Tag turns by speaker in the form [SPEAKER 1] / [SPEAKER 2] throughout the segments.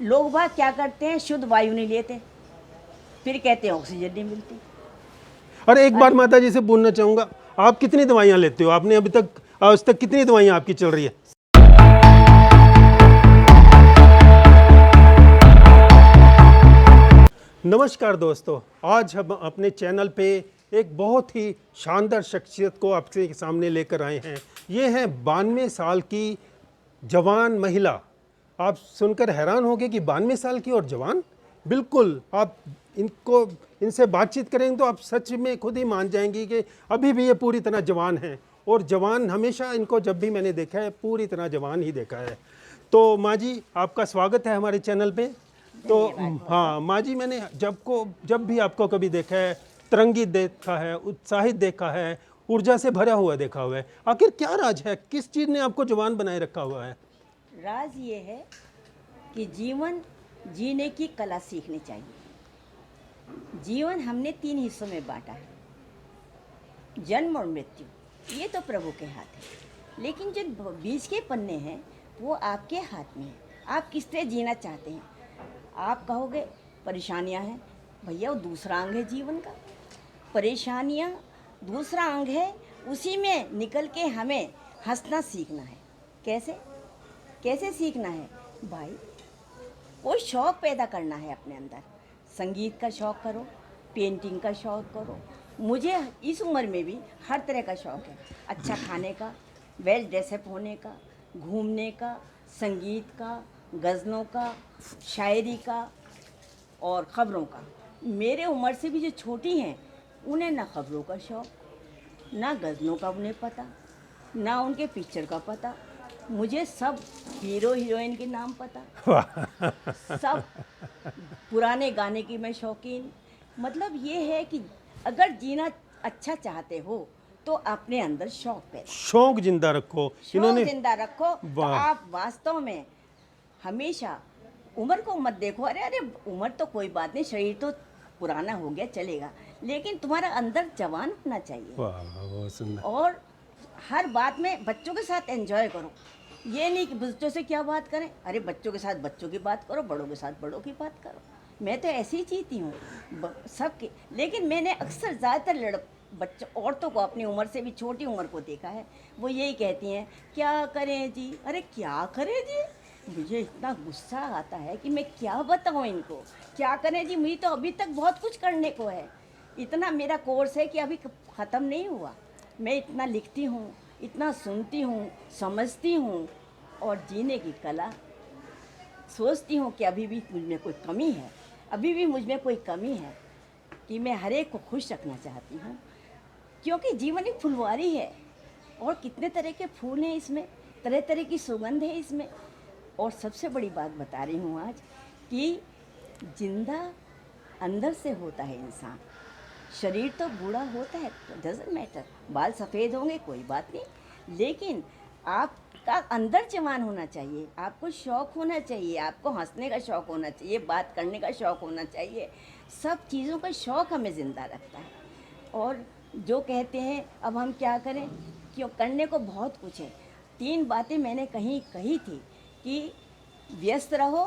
[SPEAKER 1] लोग बाग क्या करते हैं, शुद्ध वायु नहीं लेते, फिर कहते हैं ऑक्सीजन नहीं मिलती।
[SPEAKER 2] अरे एक बार माता जी से पूछना चाहूँगा, आप कितनी दवाइयाँ लेते हो? आपने अभी तक आज तक कितनी दवाइयाँ आपकी चल रही है? नमस्कार दोस्तों, आज हम अपने चैनल पे एक बहुत ही शानदार शख्सियत को आपके सामने लेकर आए हैं। ये हैं 92 साल की जवान महिला। आप सुनकर हैरान होंगे कि 92 साल की और जवान। बिल्कुल, आप इनसे बातचीत करेंगे तो आप सच में खुद ही मान जाएंगी कि अभी भी ये पूरी तरह जवान हैं। और जवान हमेशा इनको जब भी मैंने देखा है पूरी तरह जवान ही देखा है। तो माँ जी, आपका स्वागत है हमारे चैनल पे। तो हाँ माँ जी, मैंने जब भी आपको कभी देखा है, तरंगित देखा है, उत्साहित देखा है, ऊर्जा से भरा हुआ देखा हुआ है। आखिर क्या राज है, किस चीज़ ने आपको जवान बनाए रखा हुआ है?
[SPEAKER 1] राज ये है कि जीवन जीने की कला सीखनी चाहिए। जीवन हमने 3 हिस्सों में बांटा है, जन्म और मृत्यु, ये तो प्रभु के हाथ है। लेकिन जो बीच के पन्ने हैं वो आपके हाथ में है। आप किस तरह जीना चाहते हैं। आप कहोगे परेशानियां हैं, भैया वो दूसरा अंग है जीवन का। परेशानियां दूसरा अंग है, उसी में निकल के हमें हंसना सीखना है। कैसे सीखना है भाई? कोई शौक़ पैदा करना है अपने अंदर। संगीत का शौक़ करो, पेंटिंग का शौक़ करो। मुझे इस उम्र में भी हर तरह का शौक़ है। अच्छा खाने का, वेल ड्रेसअप होने का, घूमने का, संगीत का, गज़लों का, शायरी का और ख़बरों का। मेरे उम्र से भी जो छोटी हैं उन्हें ना ख़बरों का शौक़, ना गज़लों का उन्हें पता, ना उनके पिक्चर का पता। मुझे सब हीरो हीरोइन के नाम पता, सब पुराने गाने की मैं शौकीन। मतलब ये है कि अगर जीना अच्छा चाहते हो तो अपने अंदर
[SPEAKER 2] शौक जिंदा रखो।
[SPEAKER 1] शौक जिंदा रखो तो आप वास्तव में हमेशा उम्र को मत देखो। अरे उम्र तो कोई बात नहीं, शरीर तो पुराना हो गया चलेगा, लेकिन तुम्हारा अंदर जवान होना चाहिए।
[SPEAKER 2] बहुत सुंदर।
[SPEAKER 1] और हर बात में बच्चों के साथ एंजॉय करो। ये नहीं कि बच्चों से क्या बात करें, अरे बच्चों के साथ बच्चों की बात करो, बड़ों के साथ बड़ों की बात करो। मैं तो ऐसी ही जीती हूँ सबके। लेकिन मैंने अक्सर ज़्यादातर बच्चों औरतों को अपनी उम्र से भी छोटी उम्र को देखा है। वो यही कहती हैं क्या करें जी। अरे क्या करें जी, मुझे इतना गुस्सा आता है कि मैं क्या बताऊँ इनको। क्या करें जी, मुझे तो अभी तक बहुत कुछ करने को है। इतना मेरा कोर्स है कि अभी ख़त्म नहीं हुआ। मैं इतना लिखती हूँ, इतना सुनती हूँ, समझती हूँ और जीने की कला सोचती हूँ कि अभी भी मुझ में कोई कमी है, अभी भी मुझ में कोई कमी है कि मैं हर एक को खुश रखना चाहती हूँ। क्योंकि जीवन एक फुलवारी है और कितने तरह के फूल हैं इसमें, तरह तरह की सुगंध है इसमें। और सबसे बड़ी बात बता रही हूँ आज कि जिंदा अंदर से होता है इंसान। शरीर तो बूढ़ा होता है, डजंट मैटर, बाल सफ़ेद होंगे कोई बात नहीं, लेकिन आपका अंदर जवान होना चाहिए। आपको शौक़ होना चाहिए, आपको हंसने का शौक़ होना चाहिए, बात करने का शौक़ होना चाहिए। सब चीज़ों का शौक़ हमें ज़िंदा रखता है। और जो कहते हैं अब हम क्या करें, क्यों, करने को बहुत कुछ है। 3 बातें मैंने कही थी कि व्यस्त रहो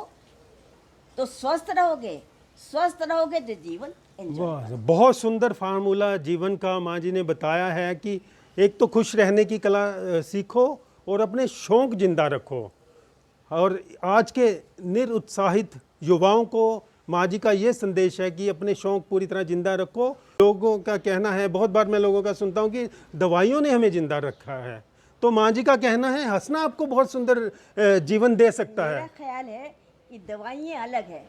[SPEAKER 1] तो स्वस्थ रहोगे, स्वस्थ रहोगे तो जीवन एंजॉय।
[SPEAKER 2] बहुत सुंदर फार्मूला जीवन का माँ जी ने बताया है कि एक तो खुश रहने की कला सीखो और अपने शौक जिंदा रखो। और आज के निरुत्साहित युवाओं को माँ जी का ये संदेश है कि अपने शौक पूरी तरह जिंदा रखो। लोगों का कहना है, बहुत बार मैं लोगों का सुनता हूँ कि दवाइयों ने हमें जिंदा रखा है, तो माँ जी का कहना है हंसना आपको बहुत सुंदर जीवन दे सकता है।
[SPEAKER 1] मेरा ख्याल है कि दवाइयाँ अलग है।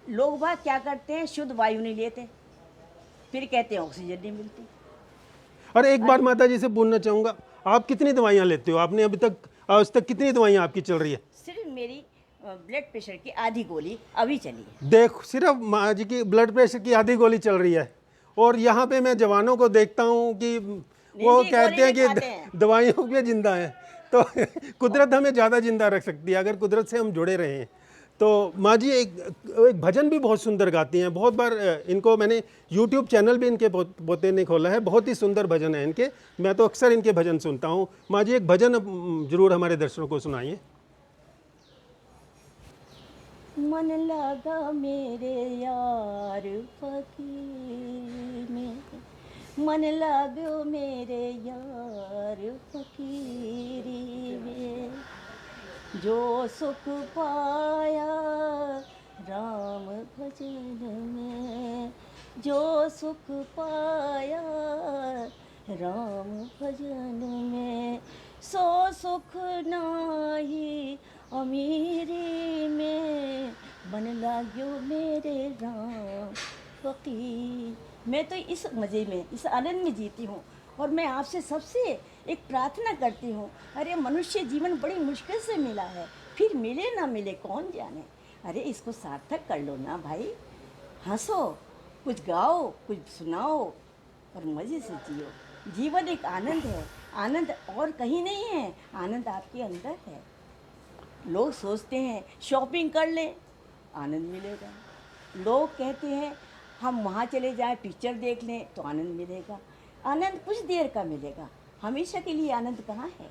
[SPEAKER 1] लोग बाग क्या करते हैं, शुद्ध वायु नहीं लेते, फिर कहते हैं ऑक्सीजन नहीं मिलती।
[SPEAKER 2] अरे एक बार माता जी से पूछना चाहूँगा, आप कितनी दवाइयाँ लेते हो? आपने अभी तक आज तक कितनी दवाइयाँ आपकी चल रही है?
[SPEAKER 1] सिर्फ मेरी ब्लड प्रेशर की आधी गोली अभी चली है।
[SPEAKER 2] देख, सिर्फ माँ जी की ब्लड प्रेशर की आधी गोली चल रही है। और यहाँ पे मैं जवानों को देखता हूँ कि वो कहते हैं कि दवाइयों पे जिंदा है। तो कुदरत हमें ज़्यादा जिंदा रख सकती है अगर कुदरत से हम जुड़े रहें। तो माँ जी एक भजन भी बहुत सुंदर गाती हैं। बहुत बार इनको मैंने YouTube चैनल भी इनके पोते ने खोला है, बहुत ही सुंदर भजन है इनके। मैं तो अक्सर इनके भजन सुनता हूँ। माँ जी एक भजन जरूर हमारे दर्शकों को सुनाइए।
[SPEAKER 1] मन लगा मेरे यार फकीर में, मन लागो मेरे यार फकीरी में, जो सुख पाया राम भजन में, जो सुख पाया राम भजन में, सो सुख नाही अमीरी में, मन लाग्यो मेरे राम फकीर। मैं तो इस मज़े में, इस आनंद में जीती हूँ। और मैं आपसे सबसे एक प्रार्थना करती हूँ, अरे मनुष्य जीवन बड़ी मुश्किल से मिला है, फिर मिले ना मिले कौन जाने, अरे इसको सार्थक कर लो ना भाई। हंसो, कुछ गाओ, कुछ सुनाओ और मज़े से जियो। जीवन एक आनंद है, आनंद और कहीं नहीं है, आनंद आपके अंदर है। लोग सोचते हैं शॉपिंग कर ले आनंद मिलेगा, लोग कहते हैं हम वहाँ चले जाएं पिक्चर देख लें तो आनंद मिलेगा। आनंद कुछ देर का मिलेगा, हमेशा के लिए आनंद कहाँ है?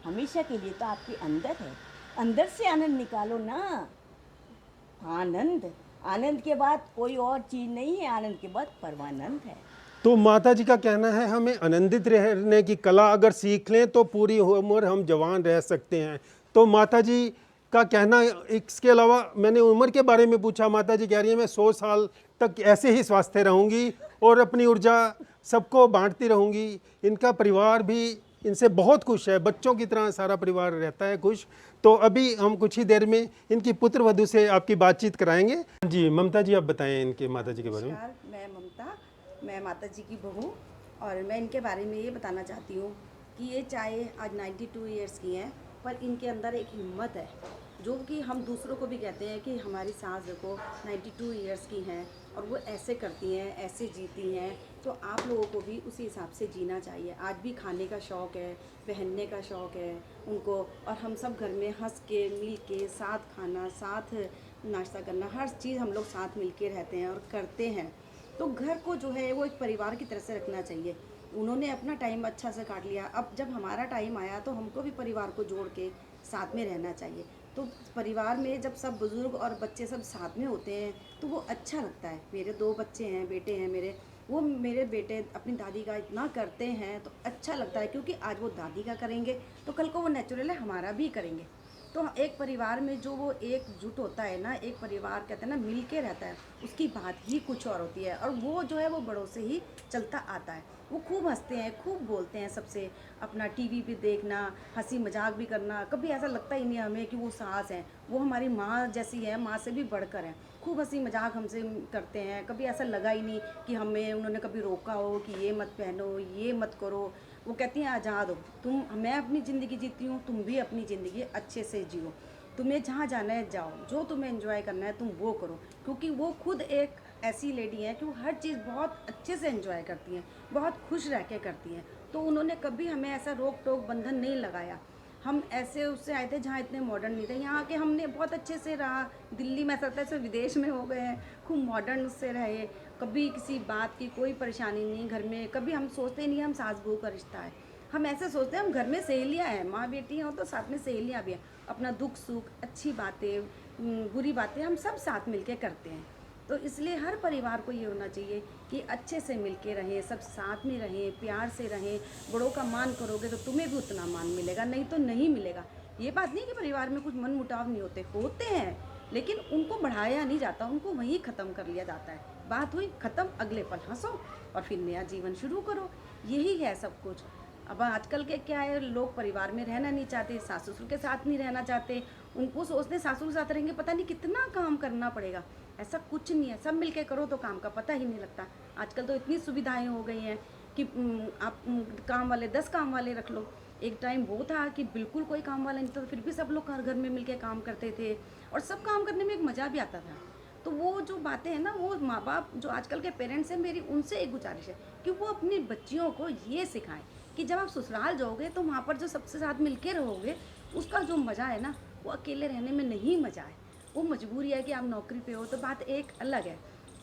[SPEAKER 1] हमेशा के लिए तो आपके अंदर है, अंदर से आनंद निकालो ना। आनंद, आनंद के बाद कोई और चीज़ नहीं है, आनंद के बाद परमानंद है।
[SPEAKER 2] तो माता जी का कहना है हमें आनंदित रहने की कला अगर सीख लें तो पूरी उम्र हम जवान रह सकते हैं। तो माता जी का कहना, इसके अलावा मैंने उम्र के बारे में पूछा, माता जी कह रही है मैं 100 साल तक ऐसे ही स्वस्थ रहूंगी और अपनी ऊर्जा सबको बांटती रहूंगी। इनका परिवार भी इनसे बहुत खुश है, बच्चों की तरह सारा परिवार रहता है खुश। तो अभी हम कुछ ही देर में इनकी पुत्र वधू से आपकी बातचीत कराएंगे। जी ममता जी, आप बताएं इनके माता जी के बारे में।
[SPEAKER 3] नमस्कार, मैं ममता, मैं माता जी की बहू, और मैं इनके बारे में ये बताना चाहती हूँ कि ये चाहे आज 92 ईयर्स की हैं, पर इनके अंदर एक हिम्मत है जो कि हम दूसरों को भी कहते हैं कि हमारी सास देखो 92 ईयर्स की हैं और वो ऐसे करती हैं, ऐसे जीती हैं। तो आप लोगों को भी उसी हिसाब से जीना चाहिए। आज भी खाने का शौक़ है, पहनने का शौक़ है उनको, और हम सब घर में हंस के मिल के साथ खाना, साथ नाश्ता करना, हर चीज़ हम लोग साथ मिल के रहते हैं और करते हैं। तो घर को जो है वो एक परिवार की तरह से रखना चाहिए। उन्होंने अपना टाइम अच्छा से काट लिया, अब जब हमारा टाइम आया तो हमको भी परिवार को जोड़ के साथ में रहना चाहिए। तो परिवार में जब सब बुज़ुर्ग और बच्चे सब साथ में होते हैं तो वो अच्छा लगता है। मेरे 2 बच्चे हैं, बेटे हैं मेरे, वो मेरे बेटे अपनी दादी का इतना करते हैं तो अच्छा लगता है, क्योंकि आज वो दादी का करेंगे तो कल को वो नेचुरल है हमारा भी करेंगे। तो एक परिवार में जो वो एकजुट होता है ना, एक परिवार कहते हैं ना मिल के रहता है, उसकी बात ही कुछ और होती है। और वो जो है वो बड़ों से ही चलता आता है। वो खूब हंसते हैं, खूब बोलते हैं सबसे, अपना टीवी भी देखना, हंसी मजाक भी करना, कभी ऐसा लगता ही नहीं हमें कि वो सास हैं। वो हमारी माँ जैसी है, माँ से भी बढ़कर है। खूब हंसी मजाक हमसे करते हैं, कभी ऐसा लगा ही नहीं कि हमें उन्होंने कभी रोका हो कि ये मत पहनो, ये मत करो। वो कहती हैं आज़ाद हो तुम, मैं अपनी ज़िंदगी जीती हूँ, तुम भी अपनी ज़िंदगी अच्छे से जियो, तुम्हें जहाँ जाना है जाओ, जो तुम्हें एंजॉय करना है तुम वो करो। क्योंकि वो खुद एक ऐसी लेडी है कि वो हर चीज़ बहुत अच्छे से एंजॉय करती हैं, बहुत खुश रह के करती हैं। तो उन्होंने कभी हमें ऐसा रोक टोक बंधन नहीं लगाया। हम ऐसे उससे आए थे जहाँ इतने मॉडर्न नहीं थे, यहाँ के हमने बहुत अच्छे से रहा। दिल्ली में ऐसा लगता है जैसे विदेश में हो गए हैं, खूब मॉडर्न से रहे, कभी किसी बात की कोई परेशानी नहीं घर में। कभी हम सोचते नहीं हम सास बहू का रिश्ता है, हम ऐसे सोचते हैं हम घर में सहेलियाँ हैं, माँ बेटी हैं तो साथ में सहेलियाँ भी हैं। अपना दुख सुख, अच्छी बातें, बुरी बातें हम सब साथ मिलके करते हैं। तो इसलिए हर परिवार को ये होना चाहिए कि अच्छे से मिलके रहें, सब साथ में रहें, प्यार से रहें। बड़ों का मान करोगे तो तुम्हें भी उतना मान मिलेगा, नहीं तो नहीं मिलेगा। ये बात नहीं कि परिवार में कुछ मन मुटाव नहीं होते, होते हैं, लेकिन उनको बढ़ाया नहीं जाता, उनको वहीं ख़त्म कर लिया जाता है। बात हुई ख़त्म, अगले पल हंसो और फिर नया जीवन शुरू करो, यही है सब कुछ। अब आजकल के क्या है, लोग परिवार में रहना नहीं चाहते, सास ससुर के साथ नहीं रहना चाहते। उनको सोचते सासुर के साथ रहेंगे पता नहीं कितना काम करना पड़ेगा। ऐसा कुछ नहीं है, सब मिलके करो तो काम का पता ही नहीं लगता। आजकल तो इतनी सुविधाएं हो गई हैं कि आप काम वाले 10 काम वाले रख लो। एक टाइम वो था कि बिल्कुल कोई काम वाला नहीं था, फिर भी सब लोग घर में मिलके काम करते थे और सब काम करने में एक मज़ा भी आता था। तो वो जो बातें हैं ना, वो माँ बाप जो आजकल के पेरेंट्स हैं, मेरी उनसे एक गुजारिश है कि वो अपनी बच्चियों को ये सिखाएं कि जब आप ससुराल जाओगे तो वहाँ पर जो सबसे साथ मिलके रहोगे, उसका जो मज़ा है ना, वो अकेले रहने में नहीं मज़ा है। वो मजबूरी है कि आप नौकरी पे हो तो बात एक अलग है,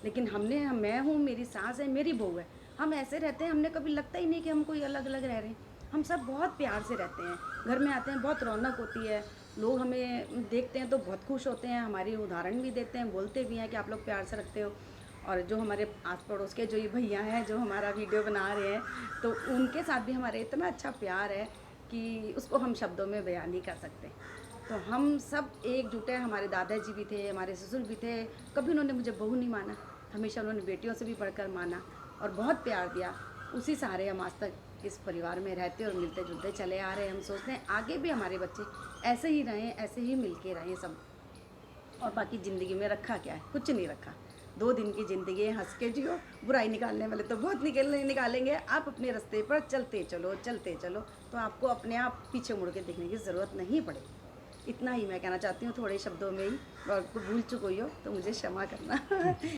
[SPEAKER 3] लेकिन मैं हूँ, मेरी सास है, मेरी बहू है, हम ऐसे रहते हैं, हमने कभी लगता ही नहीं कि हम कोई अलग अलग रह रहे हैं। हम सब बहुत प्यार से रहते हैं, घर में आते हैं बहुत रौनक होती है, लोग हमें देखते हैं तो बहुत खुश होते हैं, हमारी उदाहरण भी देते हैं, बोलते भी हैं कि आप लोग प्यार से रखते हो। और जो हमारे आस पड़ोस के जो ये भैया हैं जो हमारा वीडियो बना रहे हैं, तो उनके साथ भी हमारे इतना अच्छा प्यार है कि उसको हम शब्दों में बयान नहीं कर सकते। तो हम सब एकजुट हैं। हमारे दादाजी भी थे, हमारे ससुर भी थे, कभी उन्होंने मुझे बहू नहीं माना, हमेशा उन्होंने बेटियों से भी बढ़कर माना और बहुत प्यार दिया। उसी सहारे हम आज तक इस परिवार में रहते और मिलते जुलते चले आ रहे हैं। हम सोचते हैं आगे भी हमारे बच्चे ऐसे ही रहें, ऐसे ही मिल के रहें सब। और बाकी ज़िंदगी में रखा क्या है? कुछ नहीं रखा। 2 दिन की ज़िंदगी है, हंस के जियो। बुराई निकालने वाले तो बहुत निकालेंगे। आप अपने रास्ते पर चलते चलो, तो आपको अपने आप पीछे मुड़ के देखने की ज़रूरत नहीं पड़ेगी। इतना ही मैं कहना चाहती हूँ थोड़े शब्दों में ही। और को भूल चुकी हो तो मुझे क्षमा करना।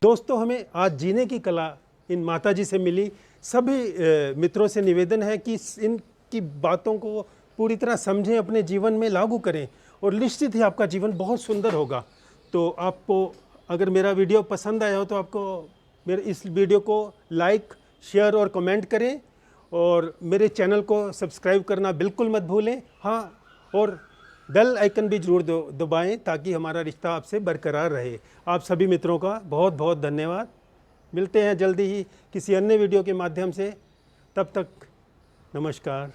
[SPEAKER 2] दोस्तों, हमें आज जीने की कला इन माताजी से मिली। सभी मित्रों से निवेदन है कि इनकी बातों को पूरी तरह समझें, अपने जीवन में लागू करें और निश्चित ही आपका जीवन बहुत सुंदर होगा। तो आपको अगर मेरा वीडियो पसंद आया हो तो आपको मेरे इस वीडियो को लाइक, शेयर और कमेंट करें और मेरे चैनल को सब्सक्राइब करना बिल्कुल मत भूलें। हाँ, और बेल आइकन भी जरूर दबाएं ताकि हमारा रिश्ता आपसे बरकरार रहे। आप सभी मित्रों का बहुत बहुत धन्यवाद। मिलते हैं जल्दी ही किसी अन्य वीडियो के माध्यम से। तब तक नमस्कार।